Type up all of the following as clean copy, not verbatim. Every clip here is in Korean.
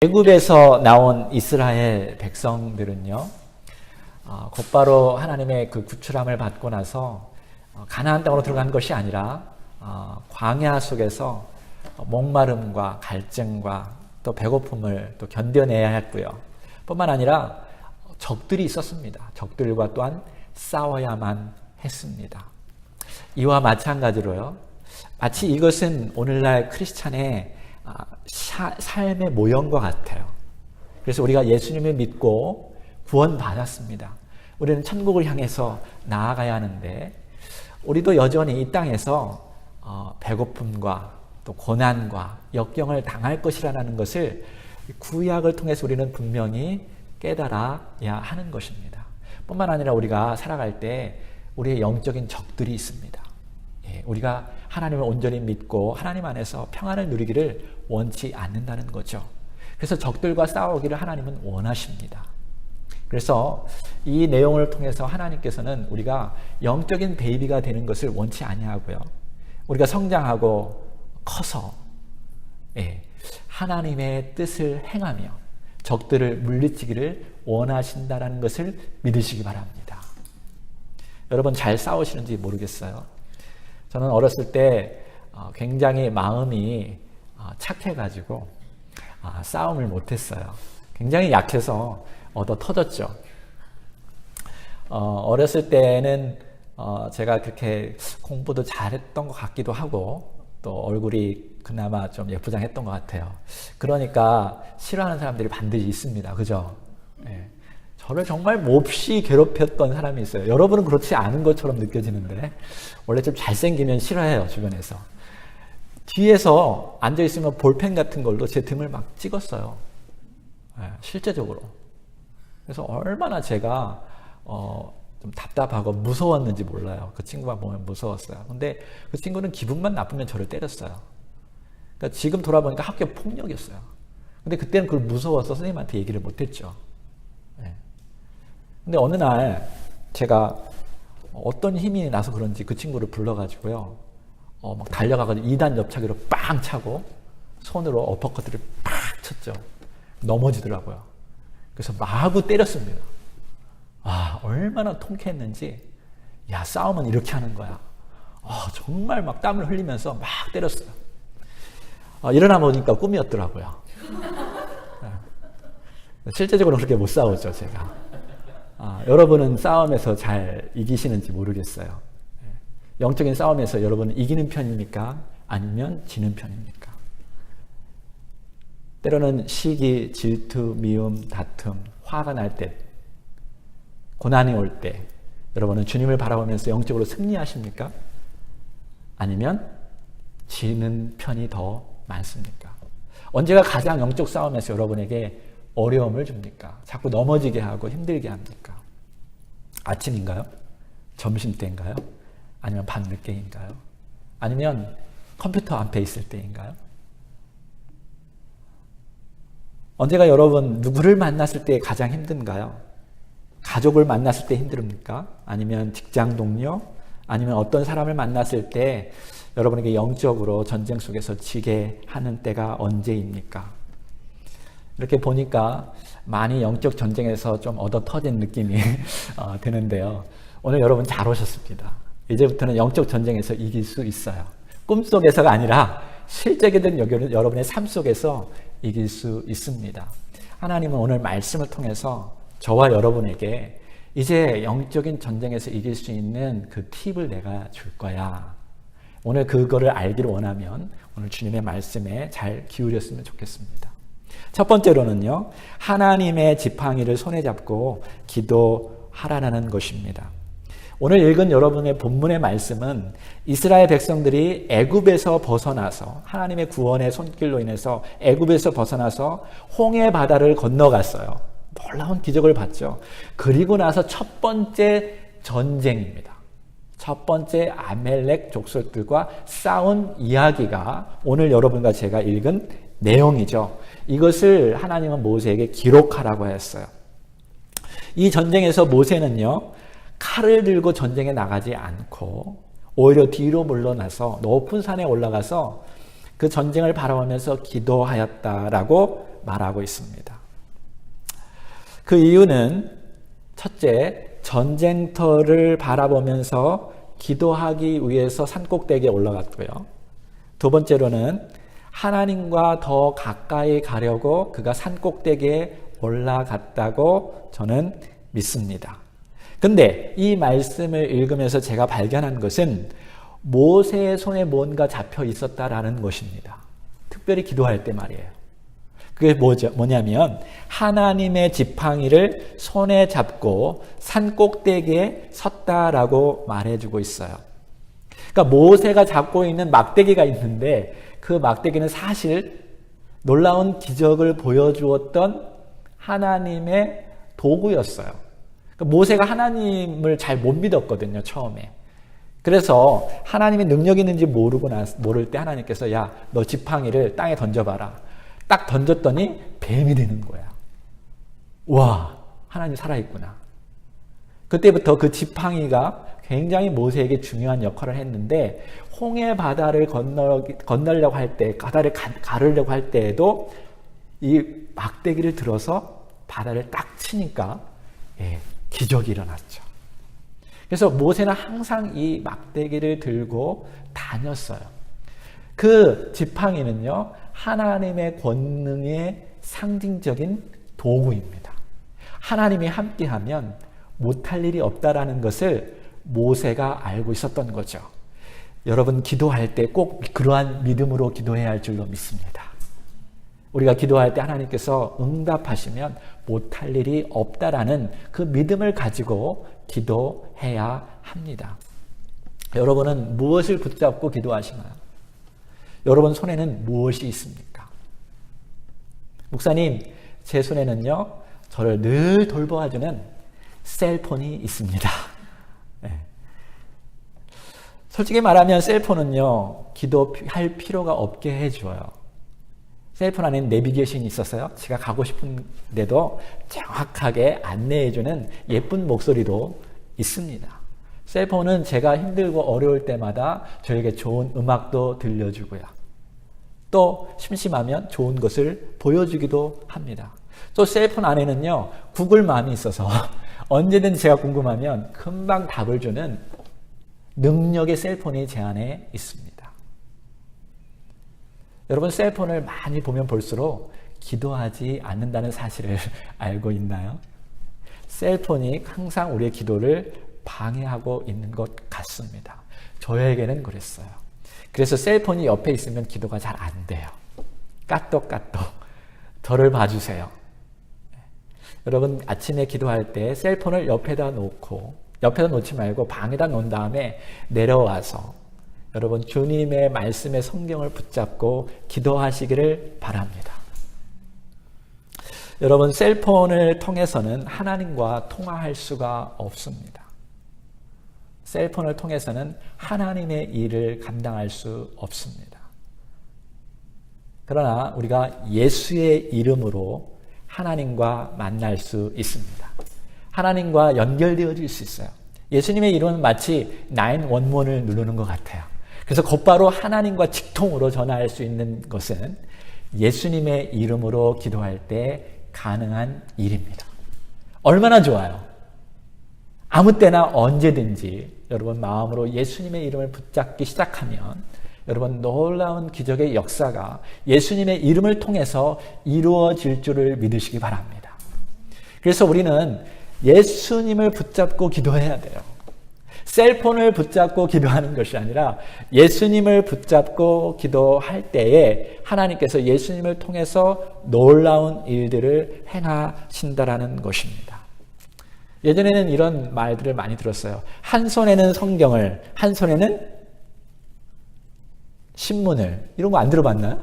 애굽에서 나온 이스라엘 백성들은요, 곧바로 하나님의 그 구출함을 받고 나서 가나안 땅으로 들어간 것이 아니라 광야 속에서 목마름과 갈증과 또 배고픔을 또 견뎌내야 했고요. 뿐만 아니라 적들이 있었습니다. 적들과 또한 싸워야만 했습니다. 이와 마찬가지로요, 마치 이것은 오늘날 크리스찬의 삶의 모형과 같아요. 그래서 우리가 예수님을 믿고 구원받았습니다. 우리는 천국을 향해서 나아가야 하는데, 우리도 여전히 이 땅에서 배고픔과 또 고난과 역경을 당할 것이라는 것을 구약을 통해서 우리는 분명히 깨달아야 하는 것입니다. 뿐만 아니라 우리가 살아갈 때 우리의 영적인 적들이 있습니다. 우리가 하나님을 온전히 믿고 하나님 안에서 평안을 누리기를 원치 않는다는 거죠. 그래서 적들과 싸우기를 하나님은 원하십니다. 그래서 이 내용을 통해서 하나님께서는 우리가 영적인 베이비가 되는 것을 원치 아니하고요, 우리가 성장하고 커서 하나님의 뜻을 행하며 적들을 물리치기를 원하신다는 것을 믿으시기 바랍니다. 여러분 잘 싸우시는지 모르겠어요. 저는 어렸을 때 굉장히 마음이 착해가지고 싸움을 못했어요. 굉장히 약해서 얻어 터졌죠. 어렸을 때는 제가 그렇게 공부도 잘했던 것 같기도 하고, 또 얼굴이 그나마 좀 예쁘장했던 것 같아요. 그러니까 싫어하는 사람들이 반드시 있습니다. 그죠? 네. 저를 정말 몹시 괴롭혔던 사람이 있어요. 여러분은 그렇지 않은 것처럼 느껴지는데, 원래 좀 잘생기면 싫어해요, 주변에서. 뒤에서 앉아있으면 볼펜 같은 걸로 제 등을 막 찍었어요. 실제적으로. 그래서 얼마나 제가 좀 답답하고 무서웠는지 몰라요. 그 친구만 보면 무서웠어요. 근데 그 친구는 기분만 나쁘면 저를 때렸어요. 그러니까 지금 돌아보니까 학교 폭력이었어요. 근데 그때는 그걸 무서워서 선생님한테 얘기를 못했죠. 근데 어느 날 제가 어떤 힘이 나서 그런지 그 친구를 불러가지고요, 막 달려가가지고 2단 옆차기로 빵 차고 손으로 어퍼커트를 팍 쳤죠. 넘어지더라고요. 그래서 마구 때렸습니다. 얼마나 통쾌했는지. 야, 싸움은 이렇게 하는 거야. 정말 막 땀을 흘리면서 막 때렸어요. 일어나 보니까 꿈이었더라고요. 실제적으로 그렇게 못 싸우죠, 제가. 여러분은 싸움에서 잘 이기시는지 모르겠어요. 영적인 싸움에서 여러분은 이기는 편입니까? 아니면 지는 편입니까? 때로는 시기, 질투, 미움, 다툼, 화가 날 때, 고난이 올 때 여러분은 주님을 바라보면서 영적으로 승리하십니까? 아니면 지는 편이 더 많습니까? 언제가 가장 영적 싸움에서 여러분에게 어려움을 줍니까? 자꾸 넘어지게 하고 힘들게 합니까? 아침인가요? 점심때인가요? 아니면 밤늦게인가요? 아니면 컴퓨터 앞에 있을 때인가요? 언제가 여러분 누구를 만났을 때 가장 힘든가요? 가족을 만났을 때 힘듭니까? 아니면 직장 동료? 아니면 어떤 사람을 만났을 때 여러분에게 영적으로 전쟁 속에서 지게 하는 때가 언제입니까? 이렇게 보니까 많이 영적 전쟁에서 좀 얻어 터진 느낌이 드는데요. 오늘 여러분 잘 오셨습니다. 이제부터는 영적 전쟁에서 이길 수 있어요. 꿈속에서가 아니라 실제적인 여러분의 삶 속에서 이길 수 있습니다. 하나님은 오늘 말씀을 통해서 저와 여러분에게 이제 영적인 전쟁에서 이길 수 있는 그 팁을 내가 줄 거야. 오늘 그거를 알기를 원하면 오늘 주님의 말씀에 잘 기울였으면 좋겠습니다. 첫 번째로는요, 하나님의 지팡이를 손에 잡고 기도하라는 것입니다. 오늘 읽은 여러분의 본문의 말씀은 이스라엘 백성들이 애굽에서 벗어나서 하나님의 구원의 손길로 인해서 애굽에서 벗어나서 홍해 바다를 건너갔어요. 놀라운 기적을 봤죠. 그리고 나서 첫 번째 전쟁입니다. 첫 번째 아멜렉 족속들과 싸운 이야기가 오늘 여러분과 제가 읽은 내용이죠. 이것을 하나님은 모세에게 기록하라고 했어요. 이 전쟁에서 모세는요, 칼을 들고 전쟁에 나가지 않고 오히려 뒤로 물러나서 높은 산에 올라가서 그 전쟁을 바라보면서 기도하였다라고 말하고 있습니다. 그 이유는 첫째, 전쟁터를 바라보면서 기도하기 위해서 산꼭대기에 올라갔고요. 두 번째로는 하나님과 더 가까이 가려고 그가 산꼭대기에 올라갔다고 저는 믿습니다. 근데 이 말씀을 읽으면서 제가 발견한 것은 모세의 손에 뭔가 잡혀 있었다라는 것입니다. 특별히 기도할 때 말이에요. 그게 뭐냐면 하나님의 지팡이를 손에 잡고 산꼭대기에 섰다라고 말해주고 있어요. 그러니까 모세가 잡고 있는 막대기가 있는데 그 막대기는 사실 놀라운 기적을 보여주었던 하나님의 도구였어요. 그러니까 모세가 하나님을 잘 못 믿었거든요, 처음에. 그래서 하나님의 능력이 있는지 모를 때 하나님께서 야, 너 지팡이를 땅에 던져봐라. 딱 던졌더니 뱀이 되는 거야. 와, 하나님 살아있구나. 그때부터 그 지팡이가 굉장히 모세에게 중요한 역할을 했는데 홍해 바다를 건너려고 할 때, 바다를 가르려고 할 때에도 이 막대기를 들어서 바다를 딱 치니까 기적이 일어났죠. 그래서 모세는 항상 이 막대기를 들고 다녔어요. 그 지팡이는요, 하나님의 권능의 상징적인 도구입니다. 하나님이 함께하면 못할 일이 없다라는 것을 모세가 알고 있었던 거죠. 여러분 기도할 때 꼭 그러한 믿음으로 기도해야 할 줄로 믿습니다. 우리가 기도할 때 하나님께서 응답하시면 못할 일이 없다라는 그 믿음을 가지고 기도해야 합니다. 여러분은 무엇을 붙잡고 기도하시나요? 여러분 손에는 무엇이 있습니까? 목사님, 제 손에는요, 저를 늘 돌보아주는 셀폰이 있습니다. 네. 솔직히 말하면 셀폰은요, 기도할 필요가 없게 해줘요. 셀폰 안에는 내비게이션이 있어서요, 제가 가고 싶은 데도 정확하게 안내해주는 예쁜 목소리도 있습니다. 셀폰은 제가 힘들고 어려울 때마다 저에게 좋은 음악도 들려주고요. 또 심심하면 좋은 것을 보여주기도 합니다. 또 셀폰 안에는요, 구글맘이 있어서 언제든지 제가 궁금하면 금방 답을 주는 능력의 셀폰이 제 안에 있습니다. 여러분 셀폰을 많이 보면 볼수록 기도하지 않는다는 사실을 알고 있나요? 셀폰이 항상 우리의 기도를 방해하고 있는 것 같습니다. 저에게는 그랬어요. 그래서 셀폰이 옆에 있으면 기도가 잘 안 돼요. 까똑까똑. 저를 봐주세요. 여러분 아침에 기도할 때 셀폰을 옆에다 놓지 말고 방에다 놓은 다음에 내려와서 여러분 주님의 말씀의 성경을 붙잡고 기도하시기를 바랍니다. 여러분 셀폰을 통해서는 하나님과 통화할 수가 없습니다. 셀폰을 통해서는 하나님의 일을 감당할 수 없습니다. 그러나 우리가 예수의 이름으로 하나님과 만날 수 있습니다. 하나님과 연결되어질 수 있어요. 예수님의 이름은 마치 911을 누르는 것 같아요. 그래서 곧바로 하나님과 직통으로 전화할 수 있는 것은 예수님의 이름으로 기도할 때 가능한 일입니다. 얼마나 좋아요. 아무 때나 언제든지 여러분 마음으로 예수님의 이름을 붙잡기 시작하면 여러분 놀라운 기적의 역사가 예수님의 이름을 통해서 이루어질 줄을 믿으시기 바랍니다. 그래서 우리는 예수님을 붙잡고 기도해야 돼요. 셀폰을 붙잡고 기도하는 것이 아니라 예수님을 붙잡고 기도할 때에 하나님께서 예수님을 통해서 놀라운 일들을 행하신다라는 것입니다. 예전에는 이런 말들을 많이 들었어요. 한 손에는 성경을, 한 손에는 신문을. 이런 거 안 들어봤나요?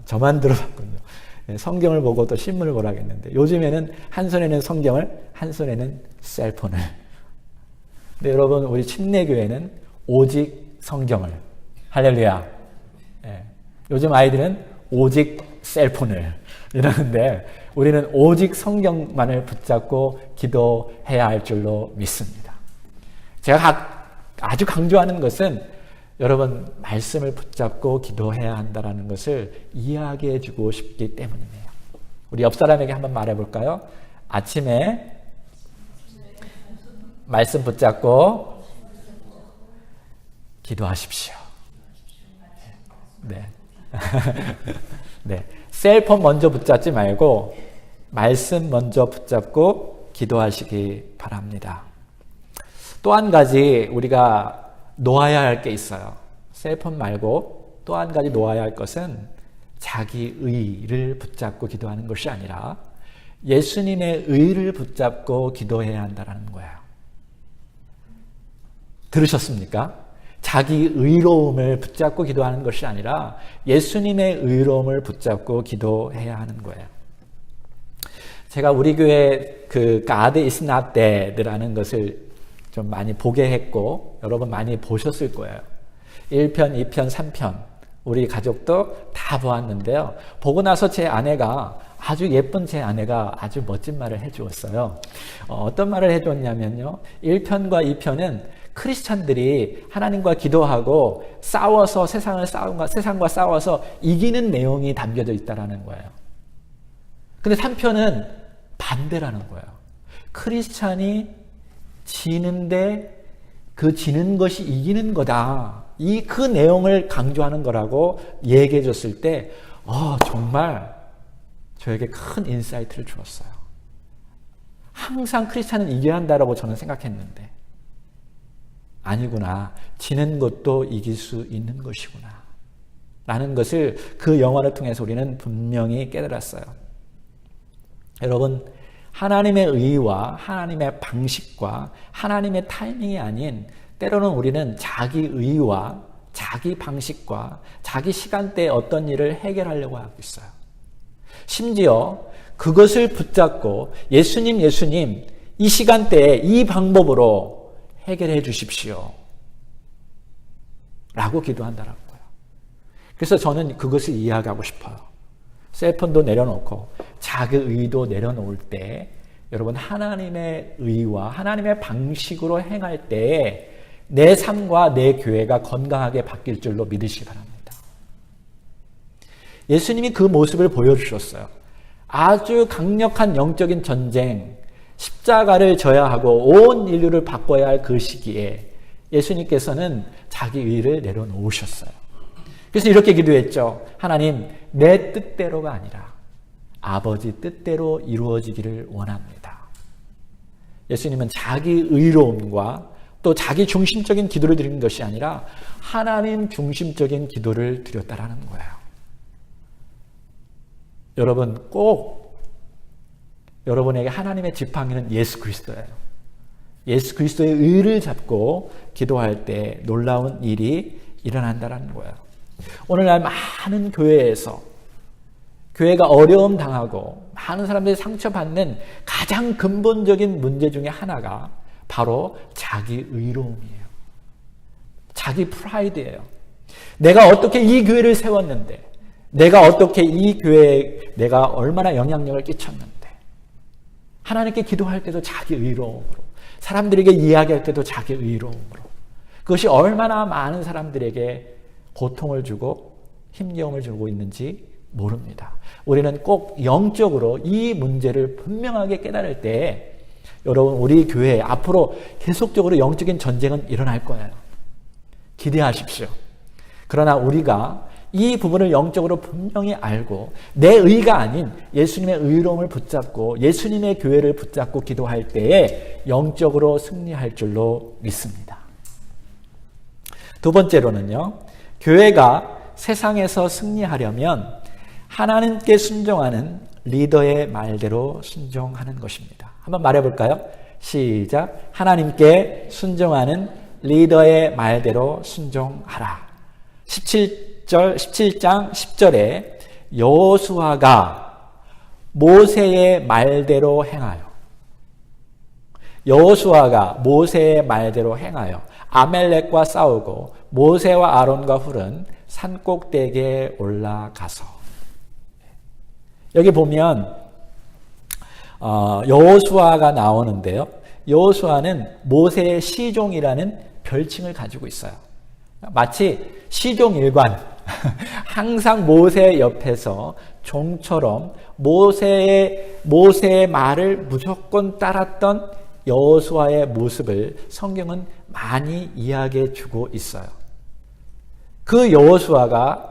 저만 들어봤군요. 성경을 보고 또 신문을 보라겠는데 요즘에는 한 손에는 성경을, 한 손에는 셀폰을. 근데 여러분 우리 침례교회는 오직 성경을. 할렐루야. 요즘 아이들은 오직 셀폰을 이러는데 우리는 오직 성경만을 붙잡고 기도해야 할 줄로 믿습니다. 제가 아주 강조하는 것은 여러분 말씀을 붙잡고 기도해야 한다는 것을 이야기해 주고 싶기 때문이에요. 우리 옆 사람에게 한번 말해볼까요? 아침에 말씀 붙잡고 기도하십시오. 네. 네. 셀폰 먼저 붙잡지 말고 말씀 먼저 붙잡고 기도하시기 바랍니다. 또 한 가지 우리가 놓아야 할 게 있어요. 셀폰 말고 또 한 가지 놓아야 할 것은 자기 의를 붙잡고 기도하는 것이 아니라 예수님의 의를 붙잡고 기도해야 한다는 거예요. 들으셨습니까? 자기 의로움을 붙잡고 기도하는 것이 아니라 예수님의 의로움을 붙잡고 기도해야 하는 거예요. 제가 우리 교회 그 God is not dead라는 것을 좀 많이 보게 했고 여러분 많이 보셨을 거예요. 1편, 2편, 3편 우리 가족도 다 보았는데요. 보고 나서 제 아내가 아주 예쁜 제 아내가 아주 멋진 말을 해주었어요. 어떤 말을 해줬냐면요. 1편과 2편은 크리스찬들이 하나님과 기도하고 싸워서 세상과 싸워서 이기는 내용이 담겨져 있다는 거예요. 근데 3편은 반대라는 거예요. 크리스찬이 지는데 그 지는 것이 이기는 거다. 그 내용을 강조하는 거라고 얘기해 줬을 때 정말 저에게 큰 인사이트를 주었어요. 항상 크리스찬은 이겨야 한다라고 저는 생각했는데 아니구나. 지는 것도 이길 수 있는 것이구나. 라는 것을 그 영화를 통해서 우리는 분명히 깨달았어요. 여러분, 하나님의 의와 하나님의 방식과 하나님의 타이밍이 아닌 때로는 우리는 자기 의와 자기 방식과 자기 시간대에 어떤 일을 해결하려고 하고 있어요. 심지어 그것을 붙잡고 예수님 이 시간대에 이 방법으로 해결해 주십시오. 라고 기도한다는 거예요. 그래서 저는 그것을 이해하고 싶어요. 셀폰도 내려놓고 자기 의도 내려놓을 때 여러분 하나님의 의와 하나님의 방식으로 행할 때 내 삶과 내 교회가 건강하게 바뀔 줄로 믿으시기 바랍니다. 예수님이 그 모습을 보여주셨어요. 아주 강력한 영적인 전쟁, 십자가를 져야 하고 온 인류를 바꿔야 할 그 시기에 예수님께서는 자기 의를 내려놓으셨어요. 그래서 이렇게 기도했죠. 하나님, 내 뜻대로가 아니라 아버지 뜻대로 이루어지기를 원합니다. 예수님은 자기 의로움과 또 자기 중심적인 기도를 드리는 것이 아니라 하나님 중심적인 기도를 드렸다라는 거예요. 여러분 꼭 여러분에게 하나님의 지팡이는 예수 그리스도예요. 예수 그리스도의 의를 잡고 기도할 때 놀라운 일이 일어난다는 거예요. 오늘날 많은 교회에서 교회가 어려움 당하고 많은 사람들이 상처받는 가장 근본적인 문제 중에 하나가 바로 자기 의로움이에요. 자기 프라이드예요. 내가 어떻게 이 교회를 세웠는데, 내가 어떻게 이 교회에 내가 얼마나 영향력을 끼쳤는데, 하나님께 기도할 때도 자기 의로움으로, 사람들에게 이야기할 때도 자기 의로움으로, 그것이 얼마나 많은 사람들에게 고통을 주고 힘겨움을 주고 있는지 모릅니다. 우리는 꼭 영적으로 이 문제를 분명하게 깨달을 때 여러분 우리 교회에 앞으로 계속적으로 영적인 전쟁은 일어날 거예요. 기대하십시오. 그러나 우리가 이 부분을 영적으로 분명히 알고 내 의가 아닌 예수님의 의로움을 붙잡고 예수님의 교회를 붙잡고 기도할 때에 영적으로 승리할 줄로 믿습니다. 두 번째로는요. 교회가 세상에서 승리하려면 하나님께 순종하는 리더의 말대로 순종하는 것입니다. 한번 말해볼까요? 시작. 하나님께 순종하는 리더의 말대로 순종하라. 17장 10절에 여호수아가 모세의 말대로 행하여 아멜렉과 싸우고 모세와 아론과 훌은 산꼭대기에 올라가서 여기 보면 여호수아가 나오는데요. 여호수아는 모세의 시종이라는 별칭을 가지고 있어요. 마치 시종일관 항상 모세 옆에서 종처럼 모세의 말을 무조건 따랐던 여호수아의 모습을 성경은 많이 이야기해 주고 있어요. 그 여호수아가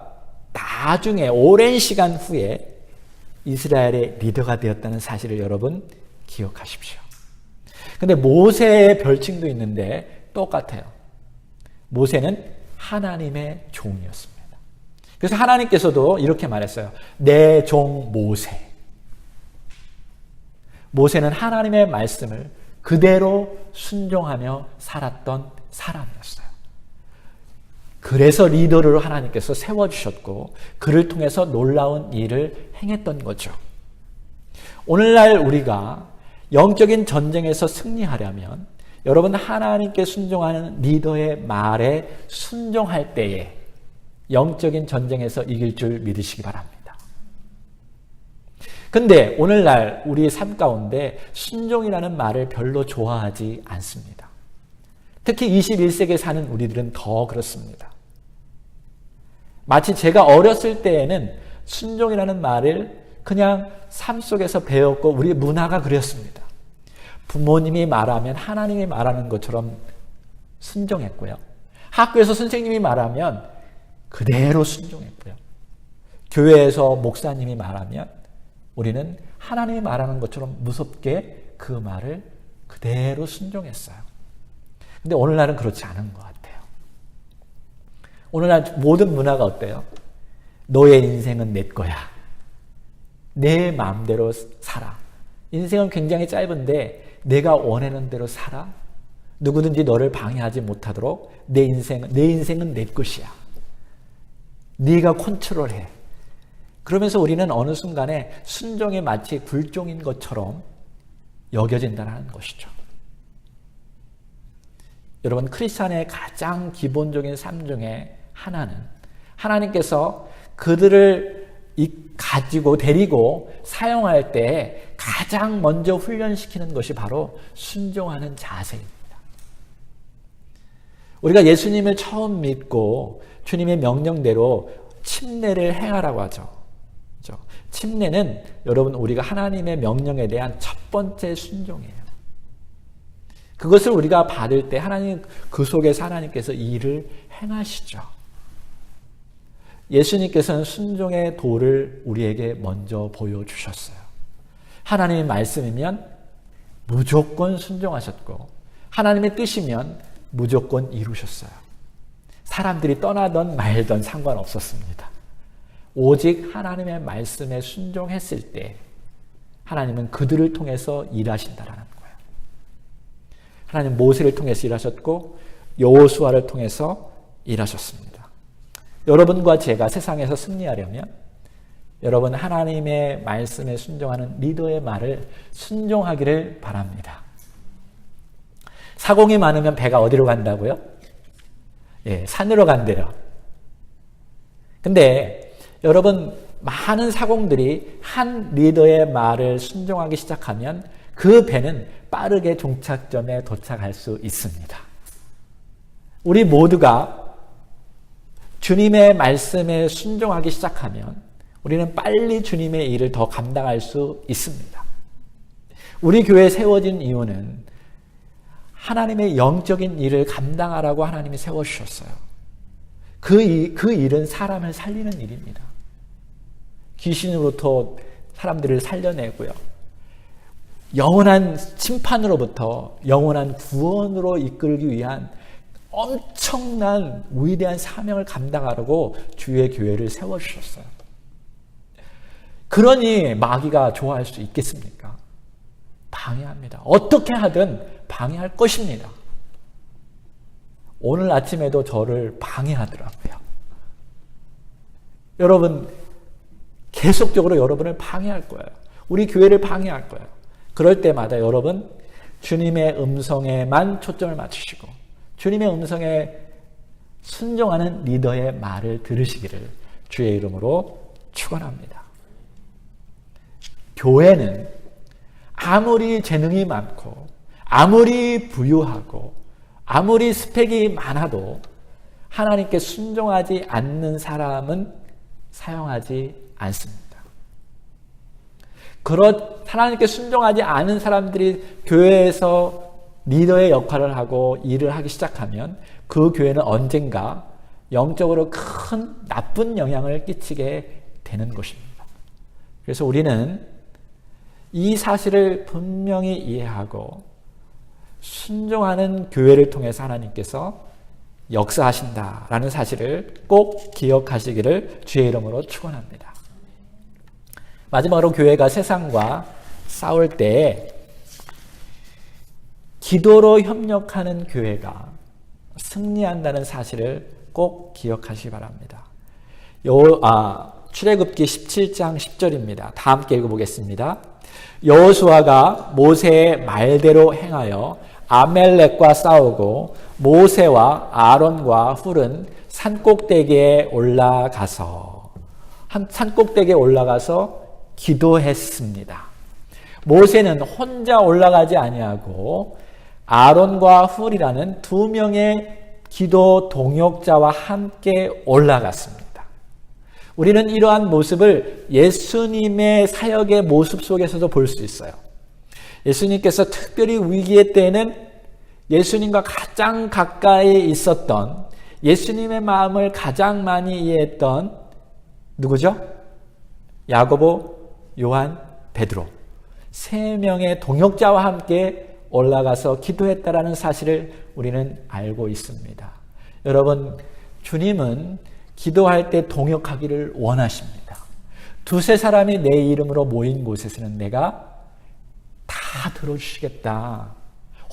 나중에 오랜 시간 후에 이스라엘의 리더가 되었다는 사실을 여러분 기억하십시오. 근데 모세의 별칭도 있는데 똑같아요. 모세는 하나님의 종이었습니다. 그래서 하나님께서도 이렇게 말했어요. 내 종 모세. 모세는 하나님의 말씀을 그대로 순종하며 살았던 사람이었어요. 그래서 리더를 하나님께서 세워주셨고 그를 통해서 놀라운 일을 행했던 거죠. 오늘날 우리가 영적인 전쟁에서 승리하려면 여러분 하나님께 순종하는 리더의 말에 순종할 때에 영적인 전쟁에서 이길 줄 믿으시기 바랍니다. 근데 오늘날 우리의 삶 가운데 순종이라는 말을 별로 좋아하지 않습니다. 특히 21세기에 사는 우리들은 더 그렇습니다. 마치 제가 어렸을 때에는 순종이라는 말을 그냥 삶 속에서 배웠고 우리 문화가 그랬습니다. 부모님이 말하면 하나님이 말하는 것처럼 순종했고요. 학교에서 선생님이 말하면 그대로 순종했고요. 교회에서 목사님이 말하면 우리는 하나님이 말하는 것처럼 무섭게 그 말을 그대로 순종했어요. 근데 오늘날은 그렇지 않은 것 같아요. 오늘날 모든 문화가 어때요? 너의 인생은 내 거야. 내 마음대로 살아. 인생은 굉장히 짧은데 내가 원하는 대로 살아. 누구든지 너를 방해하지 못하도록 내 인생은 내 것이야. 네가 컨트롤해. 그러면서 우리는 어느 순간에 순종이 마치 불종인 것처럼 여겨진다는 것이죠. 여러분, 크리스찬의 가장 기본적인 삶 중에 하나는 하나님께서 그들을 가지고 데리고 사용할 때 가장 먼저 훈련시키는 것이 바로 순종하는 자세입니다. 우리가 예수님을 처음 믿고 주님의 명령대로 침례를 행하라고 하죠. 침례는 여러분 우리가 하나님의 명령에 대한 첫 번째 순종이에요. 그것을 우리가 받을 때 하나님 그 속에서 하나님께서 이 일을 행하시죠. 예수님께서는 순종의 도를 우리에게 먼저 보여주셨어요. 하나님의 말씀이면 무조건 순종하셨고 하나님의 뜻이면 무조건 이루셨어요. 사람들이 떠나던 말던 상관없었습니다. 오직 하나님의 말씀에 순종했을 때 하나님은 그들을 통해서 일하신다라는 거예요. 하나님 모세를 통해서 일하셨고 여호수아를 통해서 일하셨습니다. 여러분과 제가 세상에서 승리하려면 여러분 하나님의 말씀에 순종하는 리더의 말을 순종하기를 바랍니다. 사공이 많으면 배가 어디로 간다고요? 산으로 간대요. 근데 여러분 많은 사공들이 한 리더의 말을 순종하기 시작하면 그 배는 빠르게 종착점에 도착할 수 있습니다. 우리 모두가 주님의 말씀에 순종하기 시작하면 우리는 빨리 주님의 일을 더 감당할 수 있습니다. 우리 교회에 세워진 이유는 하나님의 영적인 일을 감당하라고 하나님이 세워주셨어요. 그 일은 사람을 살리는 일입니다. 귀신으로부터 사람들을 살려내고요. 영원한 심판으로부터 영원한 구원으로 이끌기 위한 엄청난 위대한 사명을 감당하라고 주의 교회를 세워주셨어요. 그러니 마귀가 좋아할 수 있겠습니까? 방해합니다. 어떻게 하든 방해할 것입니다. 오늘 아침에도 저를 방해하더라고요. 여러분, 계속적으로 여러분을 방해할 거예요. 우리 교회를 방해할 거예요. 그럴 때마다 여러분, 주님의 음성에만 초점을 맞추시고 주님의 음성에 순종하는 리더의 말을 들으시기를 주의 이름으로 축원합니다. 교회는 아무리 재능이 많고 아무리 부유하고 아무리 스펙이 많아도 하나님께 순종하지 않는 사람은 사용하지 않습니다. 하나님께 순종하지 않은 사람들이 교회에서 리더의 역할을 하고 일을 하기 시작하면 그 교회는 언젠가 영적으로 큰 나쁜 영향을 끼치게 되는 것입니다. 그래서 우리는 이 사실을 분명히 이해하고 순종하는 교회를 통해서 하나님께서 역사하신다라는 사실을 꼭 기억하시기를 주의 이름으로 축원합니다. 마지막으로 교회가 세상과 싸울 때 기도로 협력하는 교회가 승리한다는 사실을 꼭 기억하시기 바랍니다. 출애굽기 17장 10절입니다. 다 함께 읽어보겠습니다. 여호수아가 모세의 말대로 행하여 아멜렉과 싸우고 모세와 아론과 훌은 산꼭대기에 올라가서 기도했습니다. 모세는 혼자 올라가지 아니하고 아론과 훌이라는 두 명의 기도 동역자와 함께 올라갔습니다. 우리는 이러한 모습을 예수님의 사역의 모습 속에서도 볼 수 있어요. 예수님께서 특별히 위기의 때에는 예수님과 가장 가까이 있었던, 예수님의 마음을 가장 많이 이해했던 누구죠? 야고보, 요한, 베드로. 세 명의 동역자와 함께 올라가서 기도했다라는 사실을 우리는 알고 있습니다. 여러분, 주님은 기도할 때 동역하기를 원하십니다. 두세 사람이 내 이름으로 모인 곳에서는 내가 다 들어주시겠다.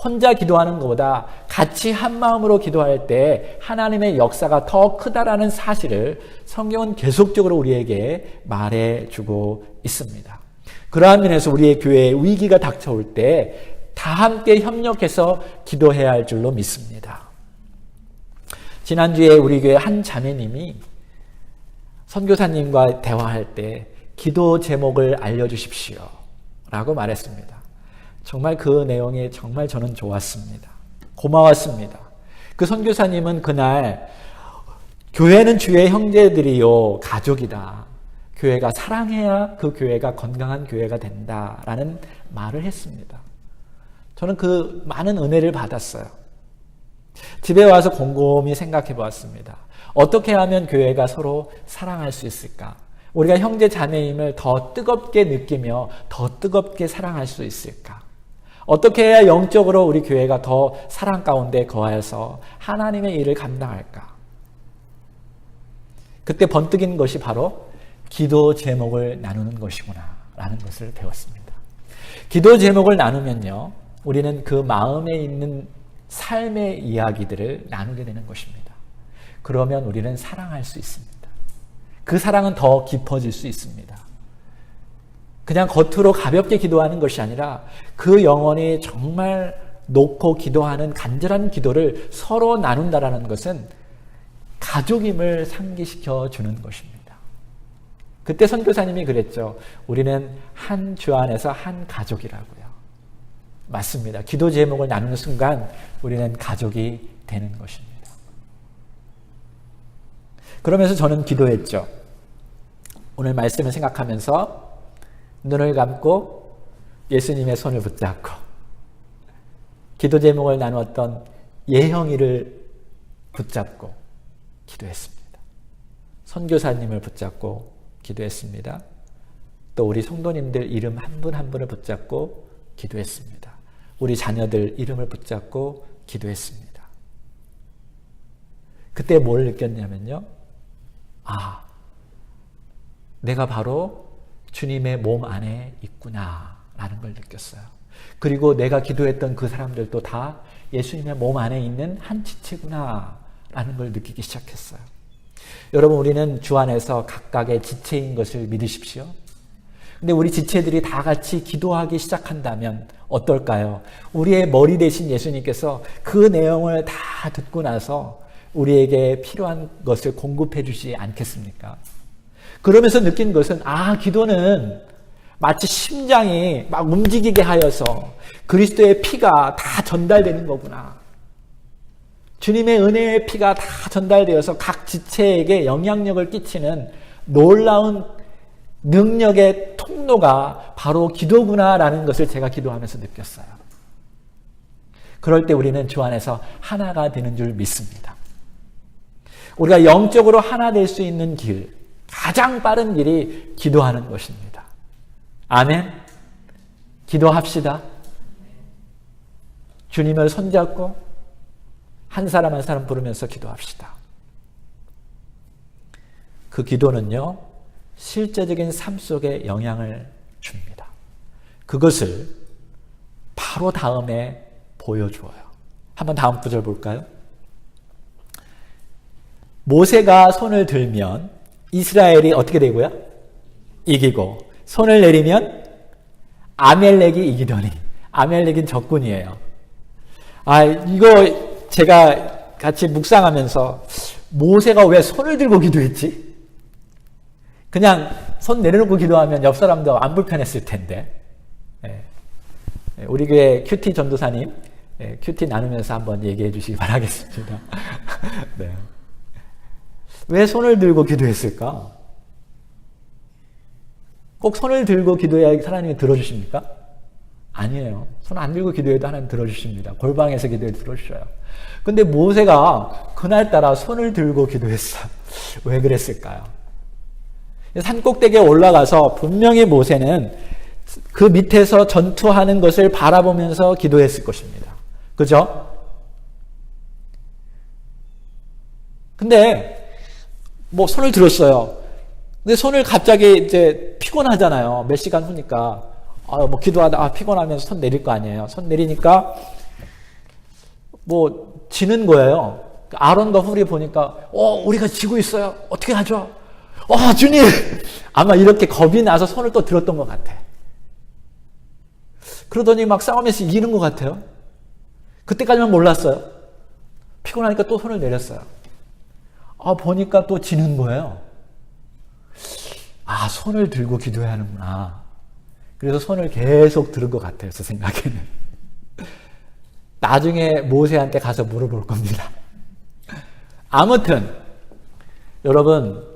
혼자 기도하는 것보다 같이 한 마음으로 기도할 때 하나님의 역사가 더 크다라는 사실을 성경은 계속적으로 우리에게 말해주고 있습니다. 그러한 면에서 우리의 교회에 위기가 닥쳐올 때 다 함께 협력해서 기도해야 할 줄로 믿습니다. 지난주에 우리 교회 한 자매님이 선교사님과 대화할 때 기도 제목을 알려주십시오 라고 말했습니다. 정말 그 내용이 정말 저는 좋았습니다. 고마웠습니다. 그 선교사님은 그날 교회는 주의 형제들이요 가족이다. 교회가 사랑해야 그 교회가 건강한 교회가 된다라는 말을 했습니다. 저는 그 많은 은혜를 받았어요. 집에 와서 곰곰이 생각해 보았습니다. 어떻게 하면 교회가 서로 사랑할 수 있을까? 우리가 형제 자매임을 더 뜨겁게 느끼며 더 뜨겁게 사랑할 수 있을까? 어떻게 해야 영적으로 우리 교회가 더 사랑 가운데 거하여서 하나님의 일을 감당할까? 그때 번뜩인 것이 바로 기도 제목을 나누는 것이구나 라는 것을 배웠습니다. 기도 제목을 나누면요, 우리는 그 마음에 있는 삶의 이야기들을 나누게 되는 것입니다. 그러면 우리는 사랑할 수 있습니다. 그 사랑은 더 깊어질 수 있습니다. 그냥 겉으로 가볍게 기도하는 것이 아니라 그 영혼이 정말 놓고 기도하는 간절한 기도를 서로 나눈다라는 것은 가족임을 상기시켜 주는 것입니다. 그때 선교사님이 그랬죠. 우리는 한 주 안에서 한 가족이라고요. 맞습니다. 기도 제목을 나누는 순간 우리는 가족이 되는 것입니다. 그러면서 저는 기도했죠. 오늘 말씀을 생각하면서 눈을 감고 예수님의 손을 붙잡고 기도 제목을 나누었던 예형이를 붙잡고 기도했습니다. 선교사님을 붙잡고 기도했습니다. 또 우리 성도님들 이름 한 분 한 분을 붙잡고 기도했습니다. 우리 자녀들 이름을 붙잡고 기도했습니다. 그때 뭘 느꼈냐면요. 내가 바로 주님의 몸 안에 있구나 라는 걸 느꼈어요. 그리고 내가 기도했던 그 사람들도 다 예수님의 몸 안에 있는 한 지체구나 라는 걸 느끼기 시작했어요. 여러분, 우리는 주 안에서 각각의 지체인 것을 믿으십시오. 근데 우리 지체들이 다 같이 기도하기 시작한다면 어떨까요? 우리의 머리 대신 예수님께서 그 내용을 다 듣고 나서 우리에게 필요한 것을 공급해 주시지 않겠습니까? 그러면서 느낀 것은 기도는 마치 심장이 막 움직이게 하여서 그리스도의 피가 다 전달되는 거구나. 주님의 은혜의 피가 다 전달되어서 각 지체에게 영향력을 끼치는 놀라운 능력의 통로가 바로 기도구나라는 것을 제가 기도하면서 느꼈어요. 그럴 때 우리는 주 안에서 하나가 되는 줄 믿습니다. 우리가 영적으로 하나 될 수 있는 길, 가장 빠른 길이 기도하는 것입니다. 아멘. 기도합시다. 주님을 손잡고 한 사람 한 사람 부르면서 기도합시다. 그 기도는요, 실제적인 삶 속에 영향을 줍니다. 그것을 바로 다음에 보여주어요. 한번 다음 구절 볼까요? 모세가 손을 들면 이스라엘이 어떻게 되고요? 이기고, 손을 내리면 아멜렉이 이기더니. 아멜렉은 적군이에요. 이거 제가 같이 묵상하면서 모세가 왜 손을 들고 기도했지? 그냥 손 내려놓고 기도하면 옆 사람도 안 불편했을 텐데. 우리 교회 큐티 전도사님, 큐티 나누면서 한번 얘기해 주시기 바라겠습니다. 네. 왜 손을 들고 기도했을까? 꼭 손을 들고 기도해야 하나님이 들어주십니까? 아니에요. 손 안 들고 기도해도 하나님 들어주십니다. 골방에서 기도해도 들어주셔요. 근데 모세가 그날따라 손을 들고 기도했어요. 왜 그랬을까요? 산꼭대기에 올라가서 분명히 모세는 그 밑에서 전투하는 것을 바라보면서 기도했을 것입니다. 그죠? 근데 뭐 손을 들었어요. 근데 손을 갑자기 이제 피곤하잖아요. 몇 시간 후니까. 뭐 기도하다 피곤하면서 손 내릴 거 아니에요. 손 내리니까 뭐 지는 거예요. 아론과 훌이 보니까 우리가 지고 있어요. 어떻게 하죠? 주님! 아마 이렇게 겁이 나서 손을 또 들었던 것 같아. 그러더니 막 싸우면서 이기는 것 같아요. 그때까지만 몰랐어요. 피곤하니까 또 손을 내렸어요. 보니까 또 지는 거예요. 손을 들고 기도해야 하는구나. 그래서 손을 계속 들은 것 같아요. 제 생각에는. 나중에 모세한테 가서 물어볼 겁니다. 아무튼 여러분,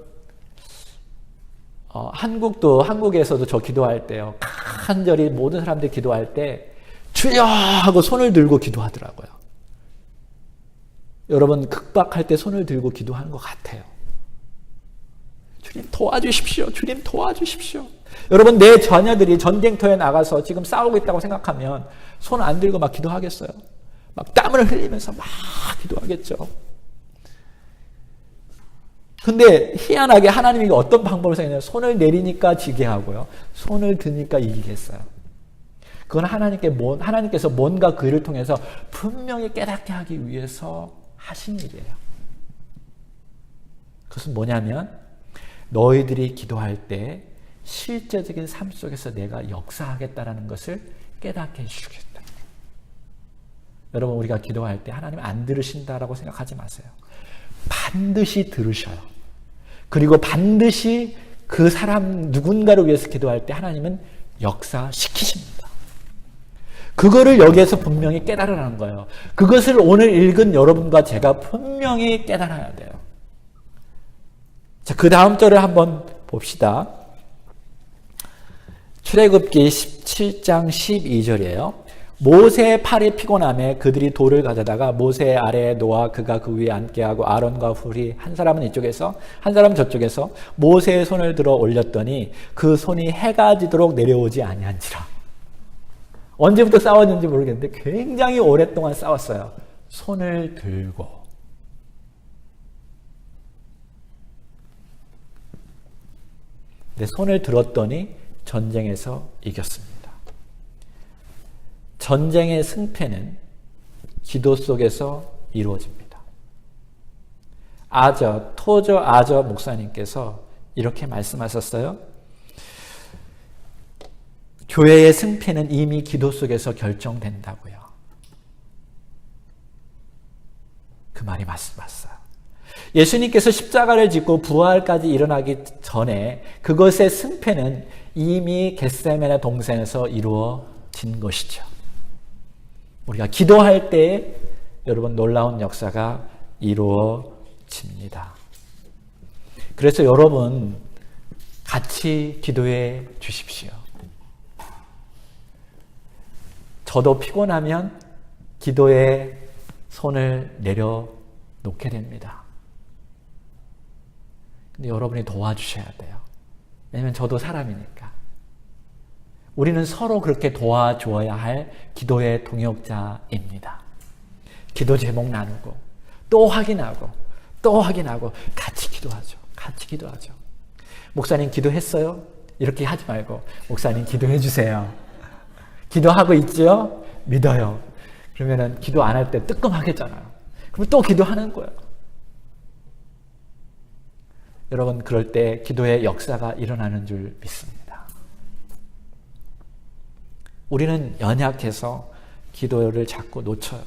한국에서도 저 기도할 때요, 간절히 모든 사람들이 기도할 때 주여 하고 손을 들고 기도하더라고요. 여러분, 극박할 때 손을 들고 기도하는 것 같아요. 주님 도와주십시오. 주님 도와주십시오. 여러분, 내 자녀들이 전쟁터에 나가서 지금 싸우고 있다고 생각하면 손 안 들고 막 기도하겠어요? 막 땀을 흘리면서 막 기도하겠죠. 근데 희한하게 하나님이 어떤 방법을 사용해요? 손을 내리니까 지게 하고요. 손을 드니까 이기겠어요. 그건 하나님께서 뭔가 그 일을 통해서 분명히 깨닫게 하기 위해서 하신 일이에요. 그것은 뭐냐면 너희들이 기도할 때 실제적인 삶 속에서 내가 역사하겠다라는 것을 깨닫게 해주겠다. 여러분, 우리가 기도할 때 하나님 안 들으신다라고 생각하지 마세요. 반드시 들으셔요. 그리고 반드시 그 사람 누군가를 위해서 기도할 때 하나님은 역사시키십니다. 그거를 여기에서 분명히 깨달으라는 거예요. 그것을 오늘 읽은 여러분과 제가 분명히 깨달아야 돼요. 자, 그 다음 절을 한번 봅시다. 출애굽기 17장 12절이에요. 모세의 팔이 피곤함에 그들이 돌을 가져다가 모세 아래에 놓아 그가 그 위에 앉게 하고 아론과 훌이 한 사람은 이쪽에서 한 사람은 저쪽에서 모세의 손을 들어 올렸더니 그 손이 해가 지도록 내려오지 아니한지라. 언제부터 싸웠는지 모르겠는데 굉장히 오랫동안 싸웠어요. 손을 들고. 근데 손을 들었더니 전쟁에서 이겼습니다. 전쟁의 승패는 기도 속에서 이루어집니다. 토저 아저 목사님께서 이렇게 말씀하셨어요. 교회의 승패는 이미 기도 속에서 결정된다고요. 그 말이 맞어요. 예수님께서 십자가를 짓고 부활까지 일어나기 전에 그것의 승패는 이미 겟세마네 동산에서 이루어진 것이죠. 우리가 기도할 때 여러분 놀라운 역사가 이루어집니다. 그래서 여러분 같이 기도해 주십시오. 저도 피곤하면 기도에 손을 내려놓게 됩니다. 근데 여러분이 도와주셔야 돼요. 왜냐면 저도 사람이니까. 우리는 서로 그렇게 도와주어야 할 기도의 동역자입니다. 기도 제목 나누고 또 확인하고 또 확인하고 같이 기도하죠. 같이 기도하죠. 목사님 기도했어요? 이렇게 하지 말고 목사님 기도해 주세요. 기도하고 있죠? 믿어요. 그러면은 기도 안 할 때 뜨끔하겠잖아요. 그럼 또 기도하는 거예요. 여러분 그럴 때 기도의 역사가 일어나는 줄 믿습니다. 우리는 연약해서 기도를 자꾸 놓쳐요.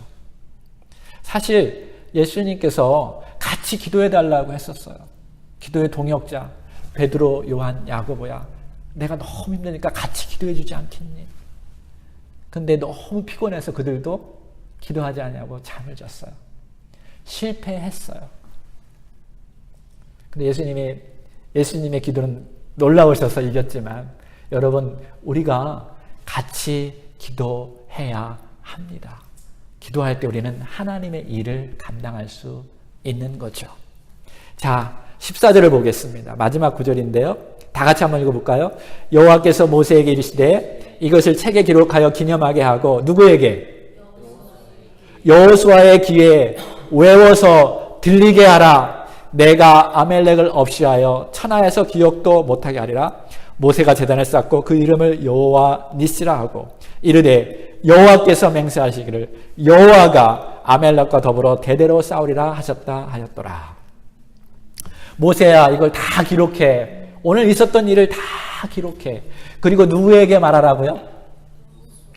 사실 예수님께서 같이 기도해 달라고 했었어요. 기도의 동역자 베드로, 요한, 야고보야 내가 너무 힘드니까 같이 기도해 주지 않겠니? 근데 너무 피곤해서 그들도 기도하지 않냐고 잠을 잤어요. 실패했어요. 근데 예수님의 기도는 놀라우셔서 이겼지만 여러분 우리가 같이 기도해야 합니다. 기도할 때 우리는 하나님의 일을 감당할 수 있는 거죠. 자, 14절을 보겠습니다. 마지막 구절인데요. 다 같이 한번 읽어볼까요? 여호와께서 모세에게 이르시되 이것을 책에 기록하여 기념하게 하고 누구에게? 여호수아의 귀에 외워서 들리게 하라. 내가 아멜렉을 없이하여 천하에서 기억도 못하게 하리라. 모세가 제단을 쌓고 그 이름을 여호와 니시라 하고 이르되 여호와께서 맹세하시기를 여호와가 아멜렉과 더불어 대대로 싸우리라 하셨다 하였더라. 모세야 이걸 다 기록해. 오늘 있었던 일을 다 기록해. 그리고 누구에게 말하라고요?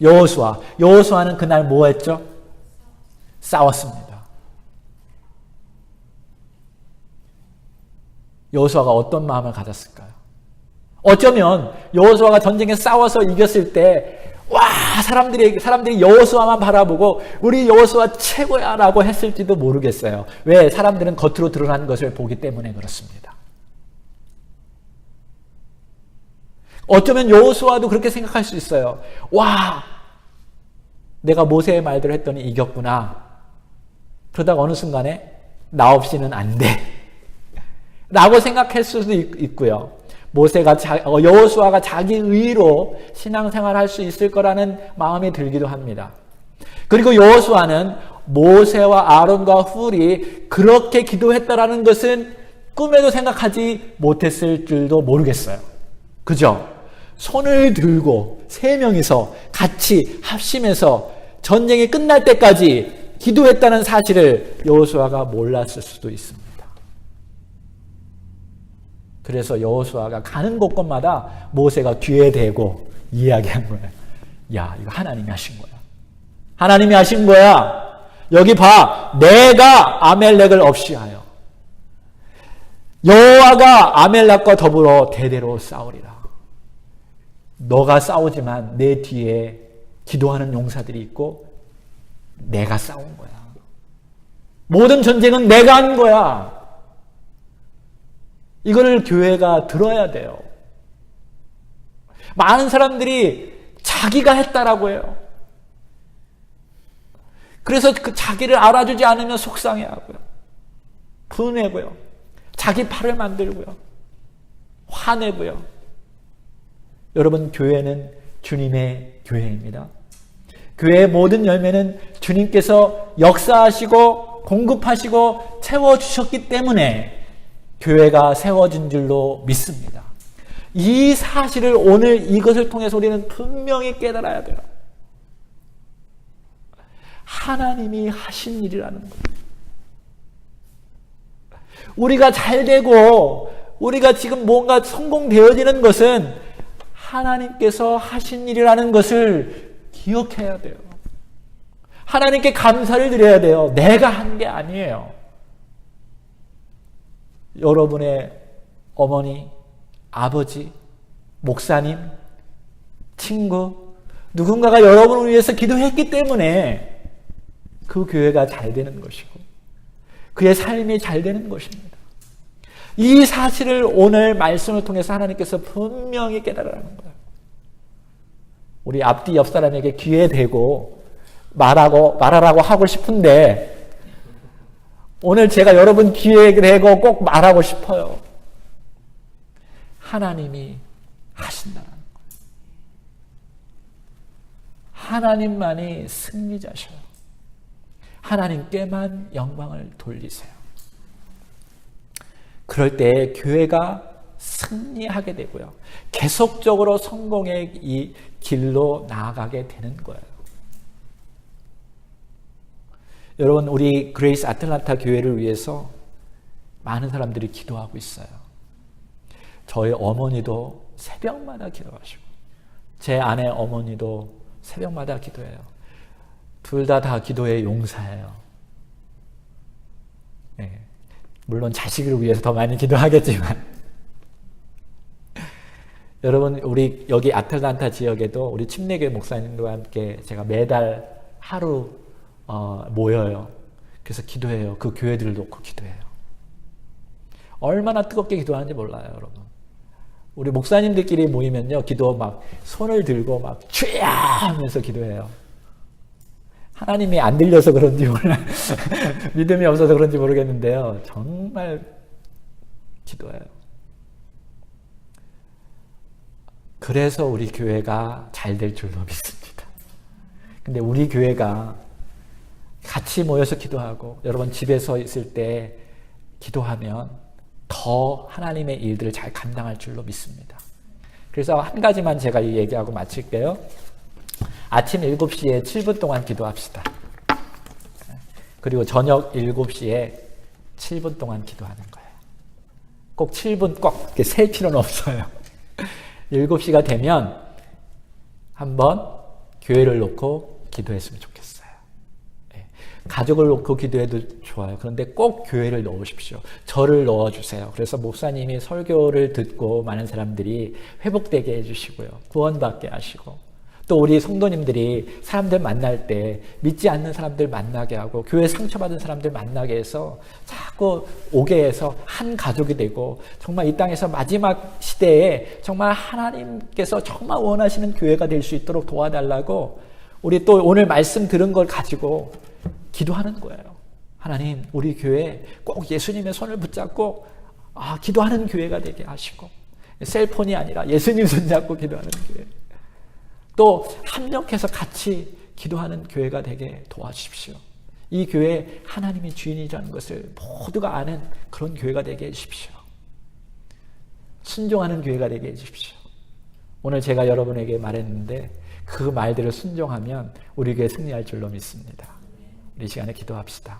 여호수아. 여호수아는 그날 뭐 했죠? 싸웠습니다. 여호수아가 어떤 마음을 가졌을까요? 어쩌면 여호수아가 전쟁에 싸워서 이겼을 때 와, 사람들이 여호수아만 바라보고 우리 여호수아 최고야라고 했을지도 모르겠어요. 왜? 사람들은 겉으로 드러난 것을 보기 때문에 그렇습니다. 어쩌면 여호수아도 그렇게 생각할 수 있어요. 와, 내가 모세의 말대로 했더니 이겼구나. 그러다가 어느 순간에 나 없이는 안 돼. 라고 생각할 수도 있고요. 여호수아가 자기 의로 신앙생활할 수 있을 거라는 마음이 들기도 합니다. 그리고 여호수아는 모세와 아론과 훌이 그렇게 기도했다라는 것은 꿈에도 생각하지 못했을 줄도 모르겠어요. 그죠? 손을 들고 세 명이서 같이 합심해서 전쟁이 끝날 때까지 기도했다는 사실을 여호수아가 몰랐을 수도 있습니다. 그래서 여호수아가 가는 곳곳마다 모세가 뒤에 대고 이야기한 거예요. 야, 이거 하나님이 하신 거야. 하나님이 하신 거야. 여기 봐. 내가 아멜렉을 없이하여 여호와가 아멜렉과 더불어 대대로 싸우리라. 너가 싸우지만 내 뒤에 기도하는 용사들이 있고 내가 싸운 거야. 모든 전쟁은 내가 한 거야. 이거를 교회가 들어야 돼요. 많은 사람들이 자기가 했다라고 해요. 그래서 그 자기를 알아주지 않으면 속상해하고요. 분해고요. 자기 팔을 만들고요. 화내고요. 여러분, 교회는 주님의 교회입니다. 교회의 모든 열매는 주님께서 역사하시고 공급하시고 채워주셨기 때문에 교회가 세워진 줄로 믿습니다. 이 사실을 오늘 이것을 통해서 우리는 분명히 깨달아야 돼요. 하나님이 하신 일이라는 거예요. 우리가 잘 되고 우리가 지금 뭔가 성공되어지는 것은 하나님께서 하신 일이라는 것을 기억해야 돼요. 하나님께 감사를 드려야 돼요. 내가 한 게 아니에요. 여러분의 어머니, 아버지, 목사님, 친구, 누군가가 여러분을 위해서 기도했기 때문에 그 교회가 잘 되는 것이고 그의 삶이 잘 되는 것입니다. 이 사실을 오늘 말씀을 통해서 하나님께서 분명히 깨달으라는 거예요. 우리 앞뒤 옆 사람에게 귀에 대고 말하라고 하고 싶은데 오늘 제가 여러분 귀에 대고 꼭 말하고 싶어요. 하나님이 하신다는 거예요. 하나님만이 승리자셔요. 하나님께만 영광을 돌리세요. 그럴 때 교회가 승리하게 되고요. 계속적으로 성공의 이 길로 나아가게 되는 거예요. 여러분, 우리 그레이스 아틀란타 교회를 위해서 많은 사람들이 기도하고 있어요. 저희 어머니도 새벽마다 기도하시고 제 아내 어머니도 새벽마다 기도해요. 둘 다 기도의 용사예요. 네. 물론 자식을 위해서 더 많이 기도하겠지만 여러분, 우리 여기 아틀란타 지역에도 우리 침례교회 목사님과 함께 제가 매달 하루 모여요. 그래서 기도해요. 그 교회들을 놓고 기도해요. 얼마나 뜨겁게 기도하는지 몰라요, 여러분. 우리 목사님들끼리 모이면요, 기도 막 손을 들고 막 주야 하면서 기도해요. 하나님이 안 들려서 그런지 몰라요. 믿음이 없어서 그런지 모르겠는데요. 정말 기도해요. 그래서 우리 교회가 잘 될 줄로 믿습니다. 근데 우리 교회가 같이 모여서 기도하고 여러분 집에서 있을 때 기도하면 더 하나님의 일들을 잘 감당할 줄로 믿습니다. 그래서 한 가지만 제가 얘기하고 마칠게요. 아침 7시에 7분 동안 기도합시다. 그리고 저녁 7시에 7분 동안 기도하는 거예요. 꼭 7분 꼭 이렇게 셀 필요는 없어요. 7시가 되면 한번 교회를 놓고 기도했으면 좋겠어요. 가족을 놓고 기도해도 좋아요. 그런데 꼭 교회를 넣으십시오. 저를 넣어주세요. 그래서 목사님이 설교를 듣고 많은 사람들이 회복되게 해주시고요. 구원받게 하시고 또 우리 성도님들이 사람들 만날 때 믿지 않는 사람들 만나게 하고 교회 상처받은 사람들 만나게 해서 자꾸 오게 해서 한 가족이 되고 정말 이 땅에서 마지막 시대에 정말 하나님께서 정말 원하시는 교회가 될 수 있도록 도와달라고 우리 또 오늘 말씀 들은 걸 가지고 기도하는 거예요. 하나님, 우리 교회 꼭 예수님의 손을 붙잡고 기도하는 교회가 되게 하시고 셀폰이 아니라 예수님 손잡고 기도하는 교회, 또 합력해서 같이 기도하는 교회가 되게 도와주십시오. 이 교회 하나님이 주인이라는 것을 모두가 아는 그런 교회가 되게 해주십시오. 순종하는 교회가 되게 해주십시오. 오늘 제가 여러분에게 말했는데 그 말들을 순종하면 우리 교회 승리할 줄로 믿습니다. 우리 시간에 기도합시다.